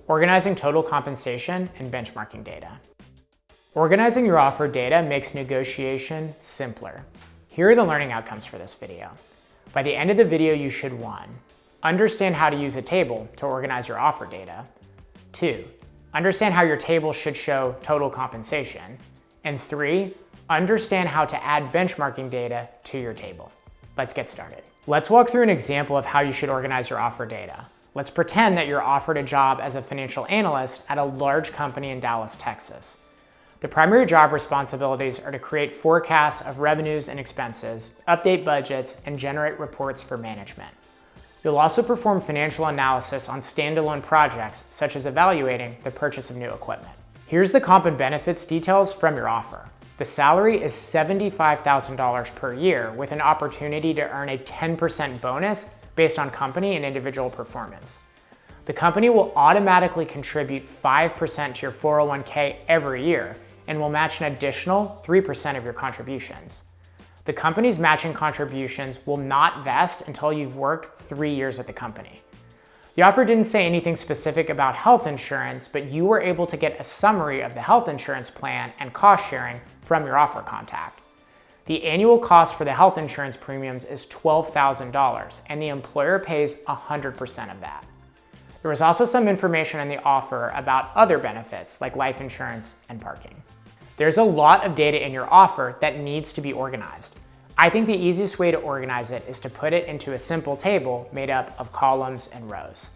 Organizing total compensation and benchmarking data. Organizing your offer data makes negotiation simpler. Here are the learning outcomes for this video. By the end of the video, you should 1. Understand how to use a table to organize your offer data. 2. Understand how your table should show total compensation. And 3. Understand how to add benchmarking data to your table. Let's get started. Let's walk through an example of how you should organize your offer data. Let's pretend that you're offered a job as a financial analyst at a large company in Dallas, Texas. The primary job responsibilities are to create forecasts of revenues and expenses, update budgets, and generate reports for management. You'll also perform financial analysis on standalone projects, such as evaluating the purchase of new equipment. Here's the comp and benefits details from your offer. The salary is $75,000 per year with an opportunity to earn a 10% bonus based on company and individual performance. The company will automatically contribute 5% to your 401k every year and will match an additional 3% of your contributions. The company's matching contributions will not vest until you've worked 3 years at the company. The offer didn't say anything specific about health insurance, but you were able to get a summary of the health insurance plan and cost sharing from your offer contact. The annual cost for the health insurance premiums is $12,000, and the employer pays 100% of that. There was also some information in the offer about other benefits like life insurance and parking. There's a lot of data in your offer that needs to be organized. I think the easiest way to organize it is to put it into a simple table made up of columns and rows.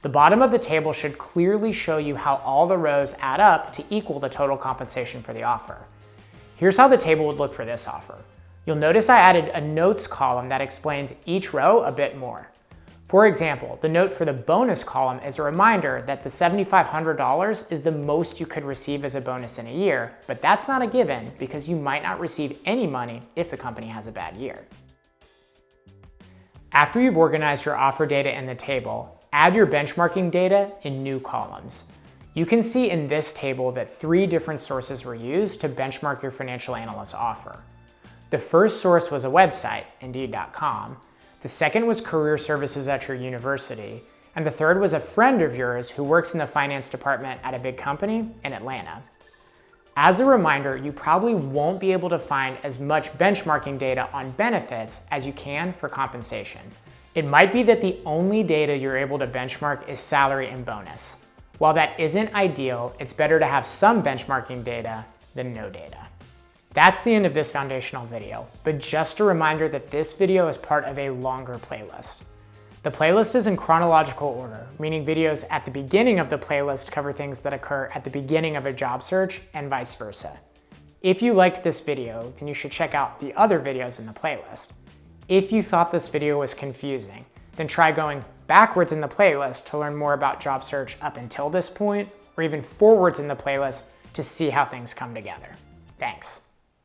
The bottom of the table should clearly show you how all the rows add up to equal the total compensation for the offer. Here's how the table would look for this offer. You'll notice I added a notes column that explains each row a bit more. For example, the note for the bonus column is a reminder that the $7,500 is the most you could receive as a bonus in a year, but that's not a given because you might not receive any money if the company has a bad year. After you've organized your offer data in the table, add your benchmarking data in new columns. You can see in this table that 3 different sources were used to benchmark your financial analyst offer. The first source was a website, Indeed.com. The second was career services at your university. And the third was a friend of yours who works in the finance department at a big company in Atlanta. As a reminder, you probably won't be able to find as much benchmarking data on benefits as you can for compensation. It might be that the only data you're able to benchmark is salary and bonus. While that isn't ideal, it's better to have some benchmarking data than no data. That's the end of this foundational video, but just a reminder that this video is part of a longer playlist. The playlist is in chronological order, meaning videos at the beginning of the playlist cover things that occur at the beginning of a job search and vice versa. If you liked this video, then you should check out the other videos in the playlist. If you thought this video was confusing, then try going backwards in the playlist to learn more about job search up until this point, or even forwards in the playlist to see how things come together. Thanks.